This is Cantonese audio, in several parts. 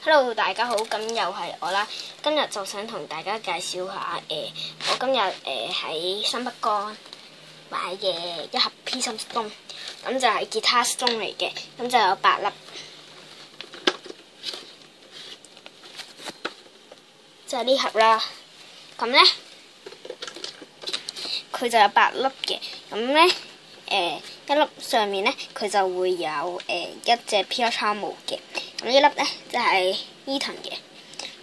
Hello， 大家好，咁又係我啦。今日就想同大家介紹下我今日喺新北江買嘅一盒 Prism Stone， 咁就係吉他 stone 嚟嘅，咁就有8粒，就係呢盒啦。咁咧，佢就有8粒嘅，咁咧一粒上面咧佢就會有一隻 Pure Charm 嘅。咁呢粒咧就係伊藤嘅，呢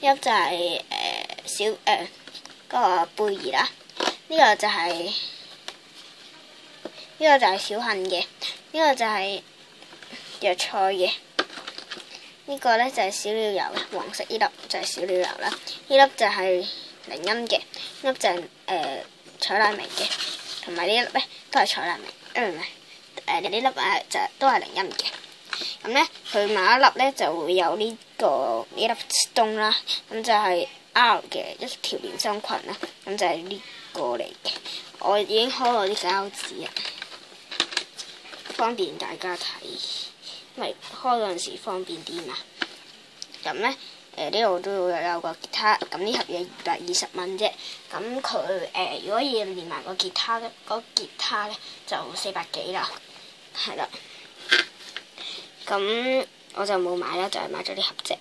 粒就係小嗰個貝兒啦，呢個就係小杏嘅，呢個就係藥菜嘅，呢個咧就係小鳥油，黃色呢粒就係小鳥油啦，呢粒就係鈴音嘅，呢粒就係彩瀨明嘅，同埋呢一粒咧都係彩瀨明，呢粒就都係鈴音嘅。咁咧，佢買一粒咧就會有呢粒 stone 啦，咁就係 R 嘅一條連身裙啦，咁就係呢個嚟嘅。我已經開咗啲膠紙啊，方便大家睇，因為開嗰陣時方便啲嘛。咁咧，呢度都有個吉他，咁呢盒嘢220蚊啫。咁佢如果要連埋個吉他咧就400幾啦，係啦。咁我就冇買啦，就係買咗啲盒啫。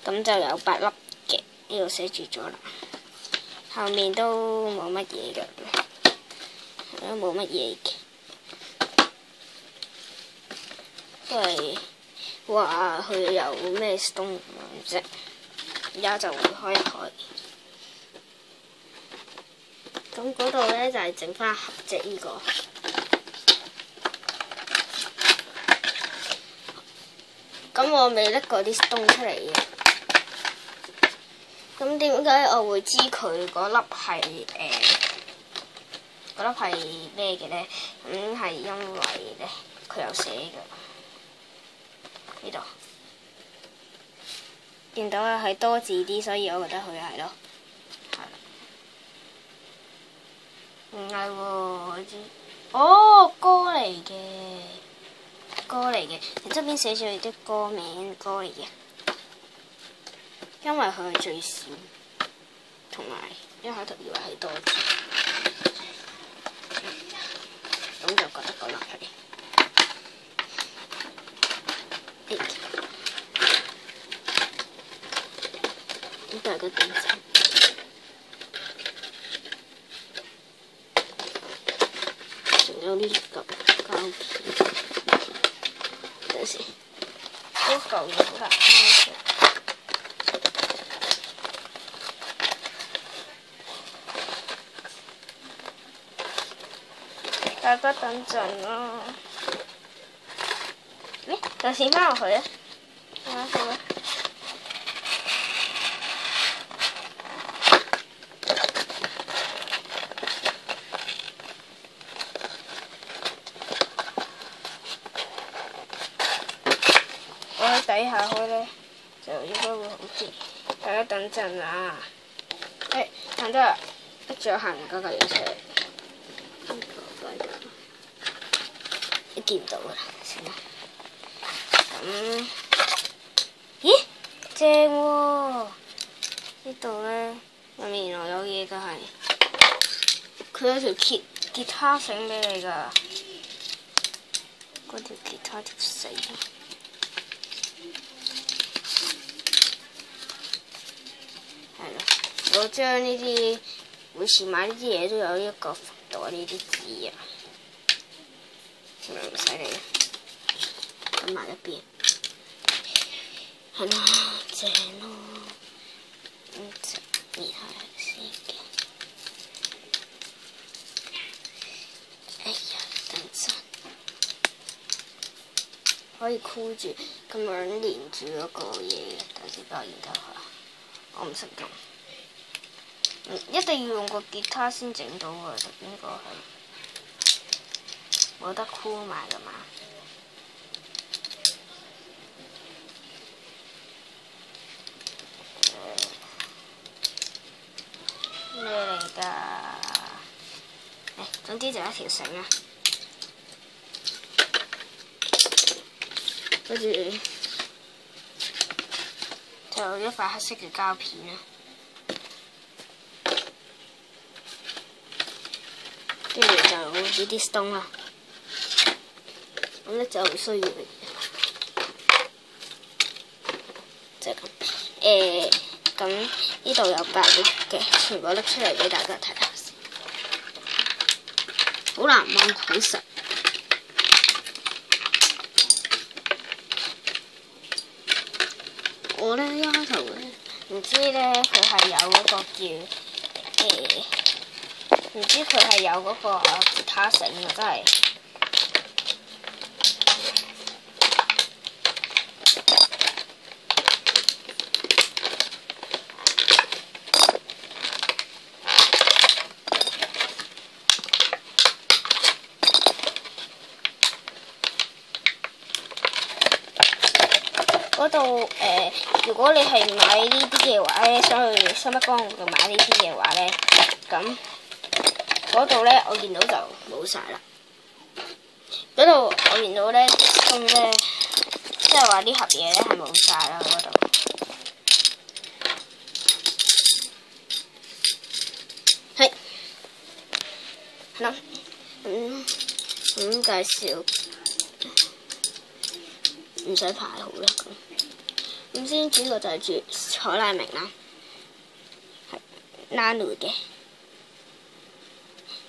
咁就有8粒嘅，呢度寫住咗啦。後面都冇乜嘢嘅，都冇乜嘢嘅，都係話佢有咩 stone 啫。而家就會開一開。咁嗰度咧就係整翻盒啫，呢個。咁我未拎過啲 stone 出嚟嘅，咁點解我會知佢嗰粒係咩嘅咧？咁係因為咧佢有寫嘅，呢度見到係多字啲，所以我覺得佢係咯，係啦，唔係喎，哦，歌嚟嘅。歌嚟嘅，側邊寫住啲歌名，歌嚟嘅，因為佢係最少，同埋一開頭以為係多字，咁就覺得個粒係，呢個係個點心，仲有呢個膠片。等先，呢嚿嘢好難開出嚟。大家等陣啦。就閃翻落去啊！好啊。我喺底下開咧，就應該會好啲。大家等陣啊！行得啦，一仲有行嗰嚿嘢出嚟。你見唔到㗎啦，算啦。咁，咦？正喎！呢度咧入面原來有嘢㗎係，佢有條吉他繩俾你㗎。嗰條吉他條繩。我將呢啲每次買呢啲嘢都有一個幅度呢啲紙啊，係咪咁犀利咧？咁埋一邊，係啦，正咯，咁就搣下嚟先嘅。哎呀，等陣，可以箍住咁樣連住嗰個嘢嘅，等先幫我研究下，我唔識用。一定要用個吉他先整到㗎，呢個係冇得箍埋㗎嘛。咩嚟㗎？總之就一條繩啊，跟住就一塊黑色嘅膠片啦，跟住就呢啲 stone 啦，咁咧就需要嘅就係咁。咁呢度有白色嘅，全部拎出嚟俾大家睇下先，好難掹，好實。我咧一開頭咧唔知咧佢係有嗰個叫唔知佢係有嗰個吉他繩啊，真係。嗰度如果你係買呢啲嘅話咧，想去新北江度買呢啲嘅話咧，咁嗰度咧我見到就冇晒啦。嗰度我見到咧咁咧，即係話呢盒嘢咧係冇晒啦嗰度。係，咁介紹。唔使排好啦咁先主角就係住彩麗明啦，係 Nano 嘅，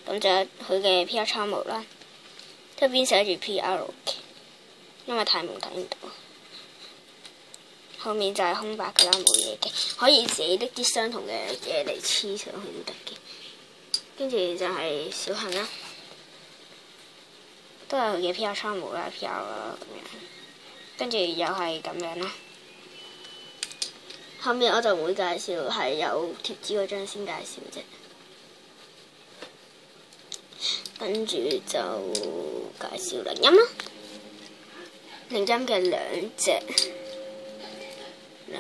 咁就佢嘅 PR 倉模啦，側邊寫住 PR 嘅，因為太朦睇唔到，後面就係空白㗎啦，冇嘢嘅，可以自己拎啲相同嘅嘢嚟黐上去都得嘅，跟住就係小杏啦，都係佢嘅 PR 倉模啦 ，PR 啦咁樣。跟住又係咁樣啦，後面我就會介紹係有貼紙嗰張先介紹啫，跟住就介紹鈴音啦，鈴音嘅兩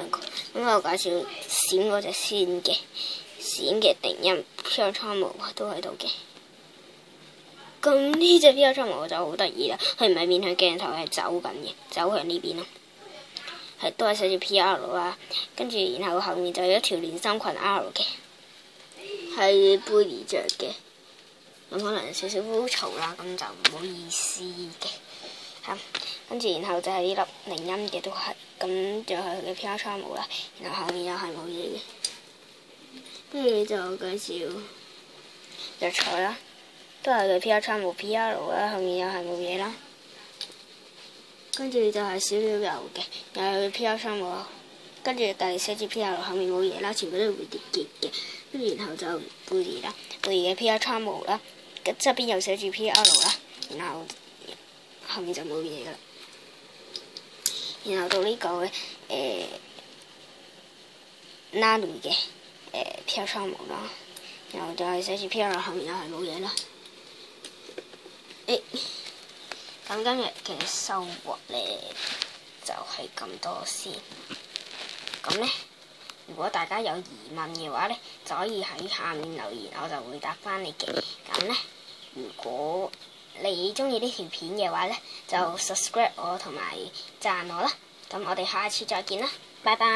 個，咁我介紹閃嗰隻先嘅，閃嘅定音 PR 倉模都喺度嘅。咁呢隻 PR 倉模就好得意啦，佢唔係面向鏡頭，係走緊嘅，走向呢邊咯。係都係寫住 PR 啦，跟住然後後面就有一條連身裙 R 嘅，係貝兒着嘅。咁可能有少少污糟啦，咁就唔好意思嘅。嚇，跟住然後就係呢粒鈴音嘅都係，咁就係佢嘅 PR 倉模啦。然後後面又係冇嘢嘅，跟住就介紹藥材啦。都係佢 PR 倉模 PR 啦，後面又係冇嘢啦。跟住就係小鳥遊嘅，又係佢 PR 倉模，跟住隔離寫住 PR 後面冇嘢啦，全部都係蝴蝶結嘅。跟住然後就貝兒啦，貝兒嘅 PR 倉模啦，側邊又寫住 PR 啦，然後後面就冇嘢噶啦。然後到呢個嘅Nano 嘅PR 倉模啦，然後就係寫住 PR 後面又係冇嘢啦。咁今日嘅收穫咧就係咁多先。咁咧，如果大家有疑問嘅話咧，就可以喺下面留言，我就會答翻你嘅。咁咧，如果你中意呢條片嘅話咧，就 subscribe 我同埋讚我啦。咁我哋下次再見啦，拜拜。